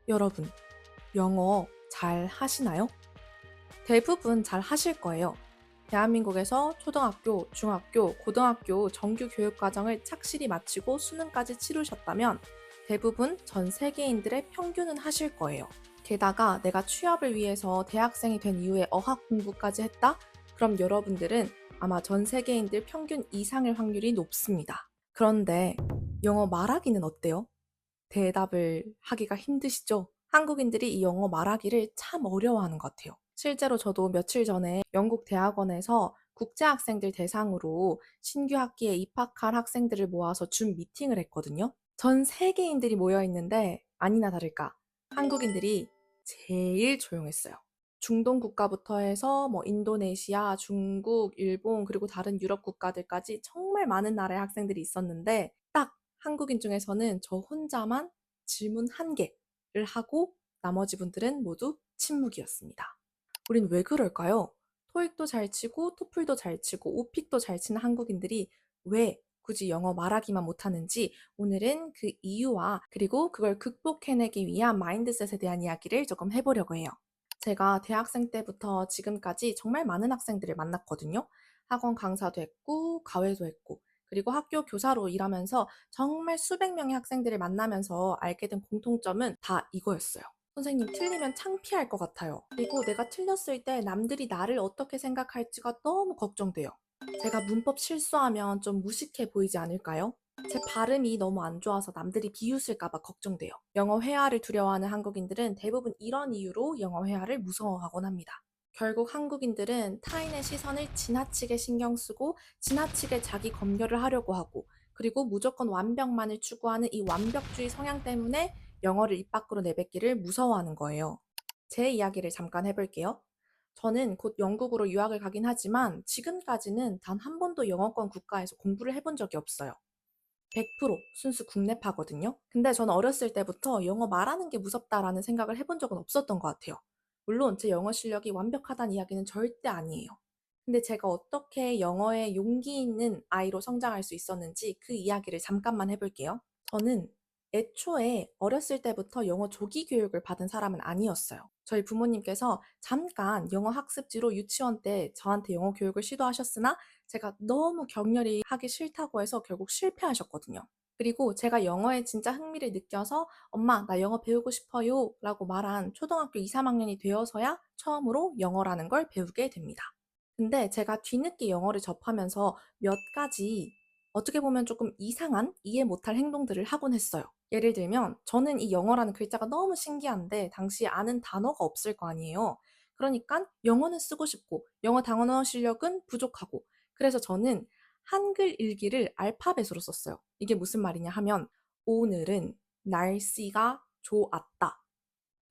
여러분, 영어 잘 하시나요? 대부분 잘 하실 거예요. 대한민국에서 초등학교, 중학교, 고등학교 정규 교육과정을 착실히 마치고 수능까지 치르셨다면 대부분 전 세계인들의 평균은 하실 거예요. 게다가 내가 취업을 위해서 대학생이 된 이후에 어학 공부까지 했다? 그럼 여러분들은 아마 전 세계인들 평균 이상일 확률이 높습니다. 그런데 영어 말하기는 어때요? 대답을 하기가 힘드시죠? 한국인들이 이 영어 말하기를 참 어려워하는 것 같아요. 실제로 저도 며칠 전에 영국 대학원에서 국제 학생들 대상으로 신규 학기에 입학할 학생들을 모아서 줌 미팅을 했거든요. 전 세계인들이 모여 있는데 아니나 다를까 한국인들이 제일 조용했어요. 중동 국가부터 해서 인도네시아, 중국, 일본 그리고 다른 유럽 국가들까지 정말 많은 나라의 학생들이 있었는데 딱 한국인 중에서는 저 혼자만 질문 한 개를 하고 나머지 분들은 모두 침묵이었습니다. 우린 왜 그럴까요? 토익도 잘 치고 토플도 잘 치고 오픽도 잘 치는 한국인들이 왜 굳이 영어 말하기만 못하는지 오늘은 그 이유와 그리고 그걸 극복해내기 위한 마인드셋에 대한 이야기를 조금 해보려고 해요. 제가 대학생 때부터 지금까지 정말 많은 학생들을 만났거든요. 학원 강사도 했고, 과외도 했고, 그리고 학교 교사로 일하면서 정말 수백 명의 학생들을 만나면서 알게 된 공통점은 다 이거였어요. 선생님, 틀리면 창피할 것 같아요. 그리고 내가 틀렸을 때 남들이 나를 어떻게 생각할지가 너무 걱정돼요. 제가 문법 실수하면 좀 무식해 보이지 않을까요? 제 발음이 너무 안 좋아서 남들이 비웃을까 봐 걱정돼요. 영어 회화를 두려워하는 한국인들은 대부분 이런 이유로 영어 회화를 무서워하곤 합니다. 결국 한국인들은 타인의 시선을 지나치게 신경 쓰고 지나치게 자기 검열을 하려고 하고 그리고 무조건 완벽만을 추구하는 이 완벽주의 성향 때문에 영어를 입 밖으로 내뱉기를 무서워하는 거예요. 제 이야기를 잠깐 해볼게요. 저는 곧 영국으로 유학을 가긴 하지만 지금까지는 단 한 번도 영어권 국가에서 공부를 해본 적이 없어요. 100% 순수 국내파거든요. 근데 저는 어렸을 때부터 영어 말하는 게 무섭다라는 생각을 해본 적은 없었던 것 같아요. 물론 제 영어 실력이 완벽하다는 이야기는 절대 아니에요. 근데 제가 어떻게 영어에 용기 있는 아이로 성장할 수 있었는지 그 이야기를 잠깐만 해볼게요. 저는 애초에 어렸을 때부터 영어 조기 교육을 받은 사람은 아니었어요. 저희 부모님께서 잠깐 영어 학습지로 유치원 때 저한테 영어 교육을 시도하셨으나 제가 너무 격렬히 하기 싫다고 해서 결국 실패하셨거든요. 그리고 제가 영어에 진짜 흥미를 느껴서 엄마, 나 영어 배우고 싶어요 라고 말한 초등학교 2, 3학년이 되어서야 처음으로 영어라는 걸 배우게 됩니다. 근데 제가 뒤늦게 영어를 접하면서 몇 가지 어떻게 보면 조금 이상한 이해 못할 행동들을 하곤 했어요. 예를 들면 저는 이 영어라는 글자가 너무 신기한데 당시에 아는 단어가 없을 거 아니에요. 그러니까 영어는 쓰고 싶고 영어 단어 실력은 부족하고 그래서 저는 한글 일기를 알파벳으로 썼어요. 이게 무슨 말이냐 하면 오늘은 날씨가 좋았다.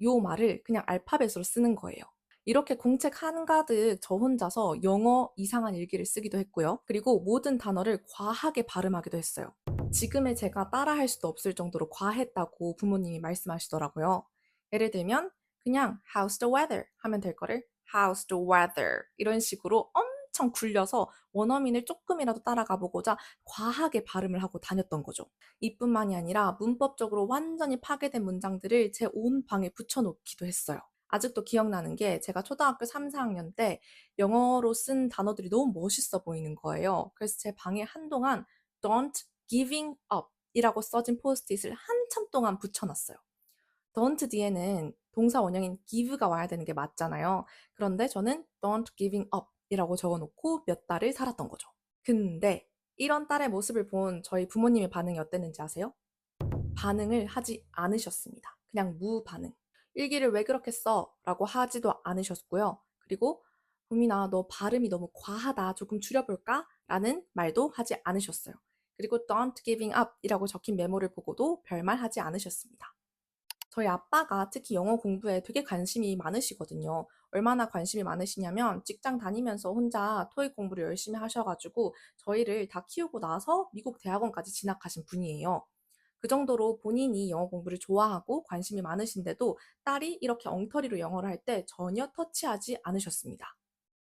요 말을 그냥 알파벳으로 쓰는 거예요. 이렇게 공책 한가득 저 혼자서 영어 이상한 일기를 쓰기도 했고요. 그리고 모든 단어를 과하게 발음하기도 했어요. 지금의 제가 따라할 수도 없을 정도로 과했다고 부모님이 말씀하시더라고요. 예를 들면 그냥 How's the weather? 하면 될 거를 How's the weather? 이런 식으로 엄청 굴려서 원어민을 조금이라도 따라가 보고자 과하게 발음을 하고 다녔던 거죠. 이뿐만이 아니라 문법적으로 완전히 파괴된 문장들을 제 온 방에 붙여놓기도 했어요. 아직도 기억나는 게 제가 초등학교 3, 4학년 때 영어로 쓴 단어들이 너무 멋있어 보이는 거예요. 그래서 제 방에 한동안 Don't giving up 이라고 써진 포스트잇을 한참 동안 붙여놨어요. don't 뒤에는 동사 원형인 give가 와야 되는 게 맞잖아요. 그런데 저는 don't giving up 이라고 적어놓고 몇 달을 살았던 거죠. 근데 이런 딸의 모습을 본 저희 부모님의 반응이 어땠는지 아세요? 반응을 하지 않으셨습니다. 그냥 무반응. 일기를 왜 그렇게 써? 라고 하지도 않으셨고요. 그리고 구민아, 너 발음이 너무 과하다. 조금 줄여볼까? 라는 말도 하지 않으셨어요. 그리고 don't giving up 이라고 적힌 메모를 보고도 별말 하지 않으셨습니다. 저희 아빠가 특히 영어 공부에 되게 관심이 많으시거든요. 얼마나 관심이 많으시냐면 직장 다니면서 혼자 토익 공부를 열심히 하셔가지고 저희를 다 키우고 나서 미국 대학원까지 진학하신 분이에요. 그 정도로 본인이 영어 공부를 좋아하고 관심이 많으신데도 딸이 이렇게 엉터리로 영어를 할 때 전혀 터치하지 않으셨습니다.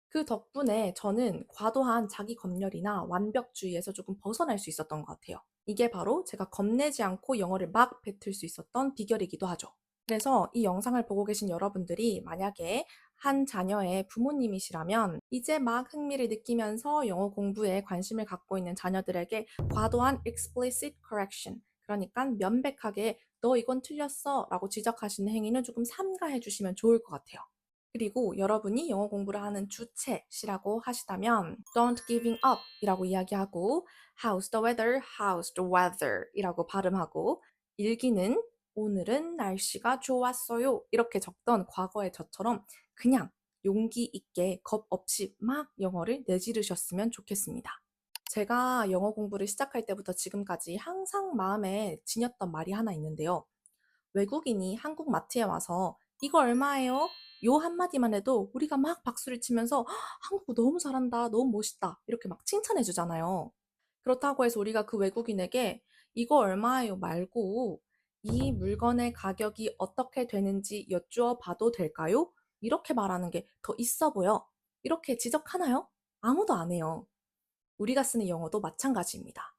그 덕분에 저는 과도한 자기 검열이나 완벽주의에서 조금 벗어날 수 있었던 것 같아요. 이게 바로 제가 겁내지 않고 영어를 막 뱉을 수 있었던 비결이기도 하죠. 그래서 이 영상을 보고 계신 여러분들이 만약에 한 자녀의 부모님이시라면 이제 막 흥미를 느끼면서 영어 공부에 관심을 갖고 있는 자녀들에게 과도한 explicit correction, 그러니까 명백하게 너 이건 틀렸어 라고 지적하시는 행위는 조금 삼가해 주시면 좋을 것 같아요. 그리고 여러분이 영어 공부를 하는 주체시라고 하시다면 don't giving up 이라고 이야기하고 how's the weather, how's the weather 이라고 발음하고 일기는 오늘은 날씨가 좋았어요 이렇게 적던 과거의 저처럼 그냥 용기 있게 겁 없이 막 영어를 내지르셨으면 좋겠습니다. 제가 영어 공부를 시작할 때부터 지금까지 항상 마음에 지녔던 말이 하나 있는데요. 외국인이 한국 마트에 와서 이거 얼마예요? 요 한마디만 해도 우리가 막 박수를 치면서 한국어 너무 잘한다, 너무 멋있다 이렇게 막 칭찬해 주잖아요. 그렇다고 해서 우리가 그 외국인에게 이거 얼마예요 말고 이 물건의 가격이 어떻게 되는지 여쭈어 봐도 될까요? 이렇게 말하는 게 더 있어 보여. 이렇게 지적하나요? 아무도 안 해요. 우리가 쓰는 영어도 마찬가지입니다.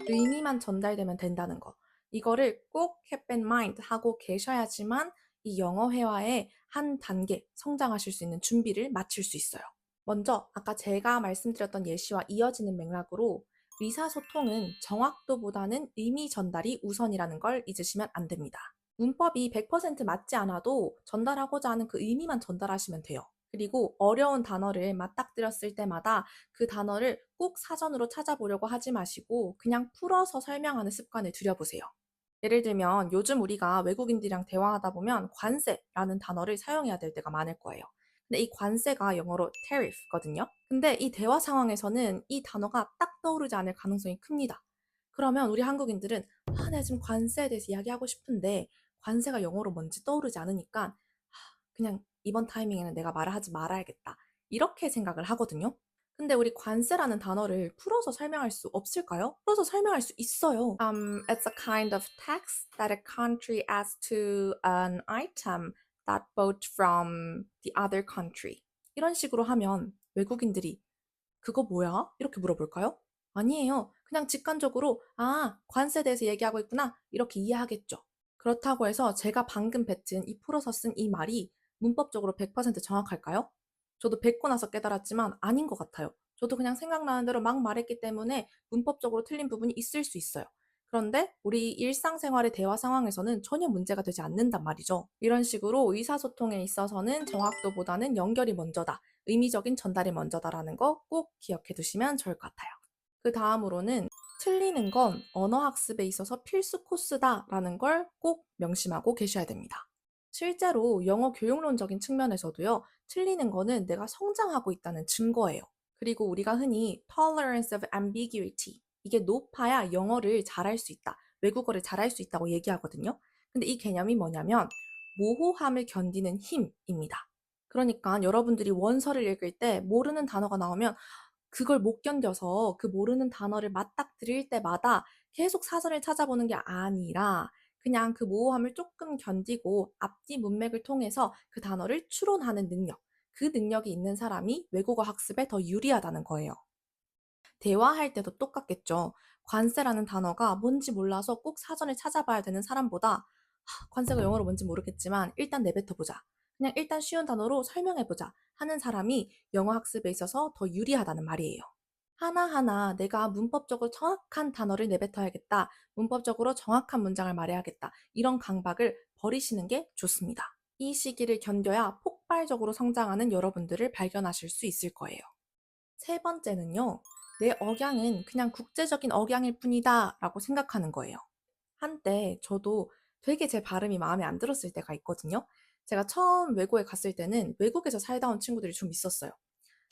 의미만 전달되면 된다는 거. 이거를 꼭 keep in mind 하고 계셔야지만 이 영어 회화의 한 단계 성장하실 수 있는 준비를 마칠 수 있어요. 먼저 아까 제가 말씀드렸던 예시와 이어지는 맥락으로 의사소통은 정확도보다는 의미 전달이 우선이라는 걸 잊으시면 안 됩니다. 문법이 100% 맞지 않아도 전달하고자 하는 그 의미만 전달하시면 돼요. 그리고 어려운 단어를 맞닥뜨렸을 때마다 그 단어를 꼭 사전으로 찾아보려고 하지 마시고 그냥 풀어서 설명하는 습관을 들여보세요. 예를 들면 요즘 우리가 외국인들이랑 대화하다 보면 관세라는 단어를 사용해야 될 때가 많을 거예요. 근데 이 관세가 영어로 tariff거든요. 근데 이 대화 상황에서는 이 단어가 딱 떠오르지 않을 가능성이 큽니다. 그러면 우리 한국인들은 내가 지금 관세에 대해서 이야기하고 싶은데 관세가 영어로 뭔지 떠오르지 않으니까 그냥 이번 타이밍에는 내가 말을 하지 말아야겠다. 이렇게 생각을 하거든요. 근데 우리 관세라는 단어를 풀어서 설명할 수 없을까요? 풀어서 설명할 수 있어요. It's a kind of tax that a country adds to an item that bought from the other country. 이런 식으로 하면 외국인들이 그거 뭐야? 이렇게 물어볼까요? 아니에요. 그냥 직관적으로 관세에 대해서 얘기하고 있구나. 이렇게 이해하겠죠. 그렇다고 해서 제가 방금 뱉은 이 풀어서 쓴 이 말이 문법적으로 100% 정확할까요? 저도 뱉고 나서 깨달았지만 아닌 것 같아요. 저도 그냥 생각나는 대로 막 말했기 때문에 문법적으로 틀린 부분이 있을 수 있어요. 그런데 우리 일상생활의 대화 상황에서는 전혀 문제가 되지 않는단 말이죠. 이런 식으로 의사소통에 있어서는 정확도보다는 연결이 먼저다. 의미적인 전달이 먼저다라는 거 꼭 기억해 두시면 좋을 것 같아요. 그 다음으로는 틀리는 건 언어학습에 있어서 필수 코스다라는 걸 꼭 명심하고 계셔야 됩니다. 실제로 영어 교육론적인 측면에서도요, 틀리는 거는 내가 성장하고 있다는 증거예요. 그리고 우리가 흔히 tolerance of ambiguity, 이게 높아야 영어를 잘할 수 있다, 외국어를 잘할 수 있다고 얘기하거든요. 근데 이 개념이 뭐냐면 모호함을 견디는 힘입니다. 그러니까 여러분들이 원서를 읽을 때 모르는 단어가 나오면 그걸 못 견뎌서 그 모르는 단어를 맞닥뜨릴 때마다 계속 사전을 찾아보는 게 아니라 그냥 그 모호함을 조금 견디고 앞뒤 문맥을 통해서 그 단어를 추론하는 능력, 그 능력이 있는 사람이 외국어 학습에 더 유리하다는 거예요. 대화할 때도 똑같겠죠. 관세라는 단어가 뭔지 몰라서 꼭 사전을 찾아봐야 되는 사람보다 관세가 영어로 뭔지 모르겠지만 일단 내뱉어보자. 그냥 일단 쉬운 단어로 설명해보자 하는 사람이 영어 학습에 있어서 더 유리하다는 말이에요. 하나하나 내가 문법적으로 정확한 단어를 내뱉어야겠다. 문법적으로 정확한 문장을 말해야겠다. 이런 강박을 버리시는 게 좋습니다. 이 시기를 견뎌야 폭발적으로 성장하는 여러분들을 발견하실 수 있을 거예요. 세 번째는요, 내 억양은 그냥 국제적인 억양일 뿐이다 라고 생각하는 거예요. 한때 저도 되게 제 발음이 마음에 안 들었을 때가 있거든요. 제가 처음 외국에 갔을 때는 외국에서 살다 온 친구들이 좀 있었어요.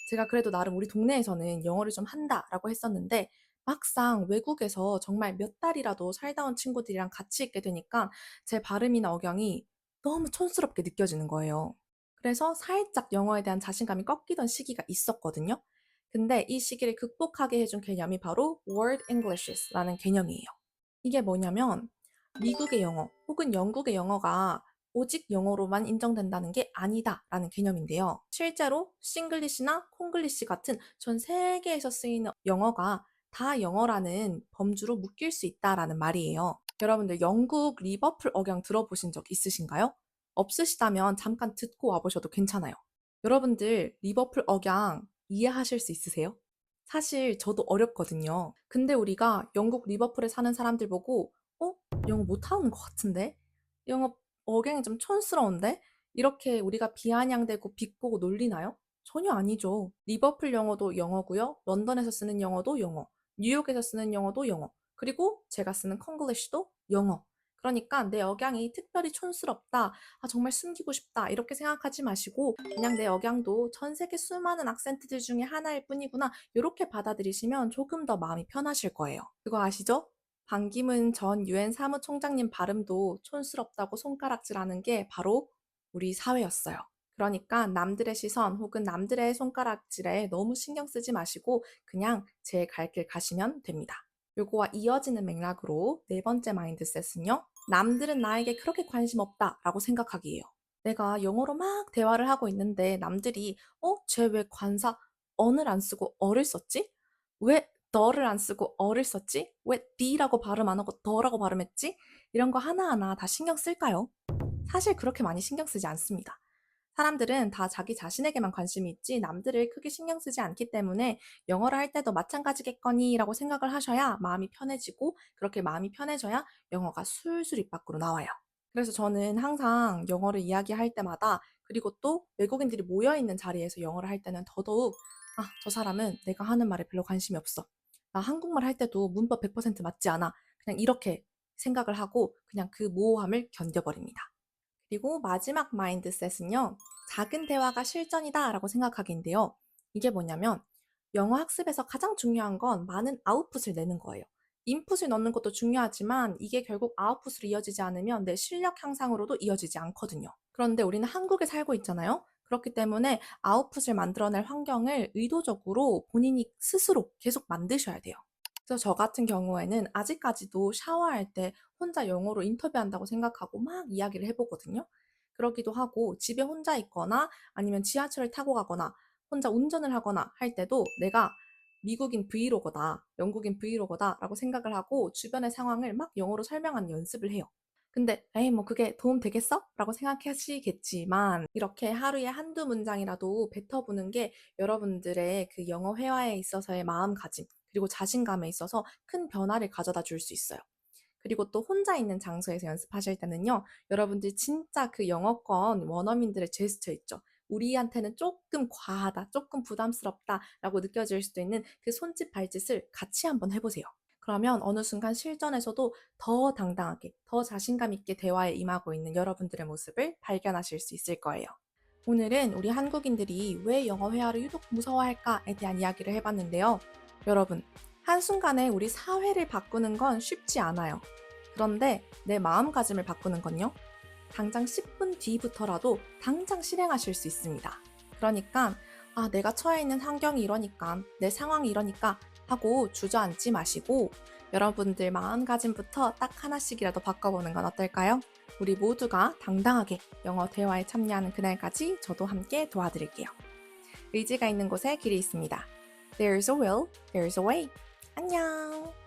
제가 그래도 나름 우리 동네에서는 영어를 좀 한다라고 했었는데 막상 외국에서 정말 몇 달이라도 살다 온 친구들이랑 같이 있게 되니까 제 발음이나 억양이 너무 촌스럽게 느껴지는 거예요. 그래서 살짝 영어에 대한 자신감이 꺾이던 시기가 있었거든요. 근데 이 시기를 극복하게 해준 개념이 바로 World Englishes 라는 개념이에요. 이게 뭐냐면 미국의 영어 혹은 영국의 영어가 오직 영어로만 인정된다는 게 아니다라는 개념인데요. 실제로 싱글리시나 콩글리시 같은 전 세계에서 쓰이는 영어가 다 영어라는 범주로 묶일 수 있다라는 말이에요. 여러분들 영국 리버풀 억양 들어보신 적 있으신가요? 없으시다면 잠깐 듣고 와보셔도 괜찮아요. 여러분들 리버풀 억양 이해하실 수 있으세요? 사실 저도 어렵거든요. 근데 우리가 영국 리버풀에 사는 사람들 보고 영어 못하는 것 같은데? 영어 억양이 좀 촌스러운데? 이렇게 우리가 비아냥대고 비꼬고 놀리나요? 전혀 아니죠. 리버풀 영어도 영어고요. 런던에서 쓰는 영어도 영어. 뉴욕에서 쓰는 영어도 영어. 그리고 제가 쓰는 콩글리시도 영어. 그러니까 내 억양이 특별히 촌스럽다, 정말 숨기고 싶다 이렇게 생각하지 마시고 그냥 내 억양도 전 세계 수많은 악센트들 중에 하나일 뿐이구나 이렇게 받아들이시면 조금 더 마음이 편하실 거예요. 그거 아시죠? 반기문 전 유엔 사무총장님 발음도 촌스럽다고 손가락질하는 게 바로 우리 사회였어요. 그러니까 남들의 시선 혹은 남들의 손가락질에 너무 신경 쓰지 마시고 그냥 제 갈 길 가시면 됩니다. 요거와 이어지는 맥락으로 네 번째 마인드셋은요. 남들은 나에게 그렇게 관심 없다 라고 생각하기예요. 내가 영어로 막 대화를 하고 있는데 남들이 쟤 왜 관사 언을 안 쓰고 어를 썼지? 왜 너를 안 쓰고 어를 썼지? 왜 the라고 발음 안 하고 더라고 발음했지? 이런 거 하나하나 다 신경 쓸까요? 사실 그렇게 많이 신경 쓰지 않습니다. 사람들은 다 자기 자신에게만 관심이 있지 남들을 크게 신경 쓰지 않기 때문에 영어를 할 때도 마찬가지겠거니 라고 생각을 하셔야 마음이 편해지고 그렇게 마음이 편해져야 영어가 술술 입 밖으로 나와요. 그래서 저는 항상 영어를 이야기할 때마다 그리고 또 외국인들이 모여있는 자리에서 영어를 할 때는 더더욱 저 사람은 내가 하는 말에 별로 관심이 없어. 나 한국말 할 때도 문법 100% 맞지 않아. 그냥 이렇게 생각을 하고 그냥 그 모호함을 견뎌버립니다. 그리고 마지막 마인드셋은요. 작은 대화가 실전이다 라고 생각하기인데요. 이게 뭐냐면 영어 학습에서 가장 중요한 건 많은 아웃풋을 내는 거예요. 인풋을 넣는 것도 중요하지만 이게 결국 아웃풋으로 이어지지 않으면 내 실력 향상으로도 이어지지 않거든요. 그런데 우리는 한국에 살고 있잖아요. 그렇기 때문에 아웃풋을 만들어낼 환경을 의도적으로 본인이 스스로 계속 만드셔야 돼요. 그래서 저 같은 경우에는 아직까지도 샤워할 때 혼자 영어로 인터뷰한다고 생각하고 막 이야기를 해보거든요. 그러기도 하고 집에 혼자 있거나 아니면 지하철을 타고 가거나 혼자 운전을 하거나 할 때도 내가 미국인 브이로거다, 영국인 브이로거다 라고 생각을 하고 주변의 상황을 막 영어로 설명하는 연습을 해요. 근데 에이 뭐 그게 도움 되겠어? 라고 생각하시겠지만 이렇게 하루에 한두 문장이라도 뱉어보는 게 여러분들의 그 영어 회화에 있어서의 마음가짐 그리고 자신감에 있어서 큰 변화를 가져다 줄 수 있어요. 그리고 또 혼자 있는 장소에서 연습하실 때는요. 여러분들 진짜 그 영어권 원어민들의 제스처 있죠. 우리한테는 조금 과하다, 조금 부담스럽다 라고 느껴질 수도 있는 그 손짓 발짓을 같이 한번 해보세요. 그러면 어느 순간 실전에서도 더 당당하게, 더 자신감 있게 대화에 임하고 있는 여러분들의 모습을 발견하실 수 있을 거예요. 오늘은 우리 한국인들이 왜 영어 회화를 유독 무서워할까에 대한 이야기를 해봤는데요. 여러분, 한순간에 우리 사회를 바꾸는 건 쉽지 않아요. 그런데 내 마음가짐을 바꾸는 건요? 당장 10분 뒤부터라도 당장 실행하실 수 있습니다. 그러니까, 내가 처해 있는 환경이 이러니까, 내 상황이 이러니까 하고 주저앉지 마시고, 여러분들 마음가짐부터 딱 하나씩이라도 바꿔보는 건 어떨까요? 우리 모두가 당당하게 영어 대화에 참여하는 그날까지 저도 함께 도와드릴게요. 의지가 있는 곳에 길이 있습니다. There's a will, there's a way. 안녕!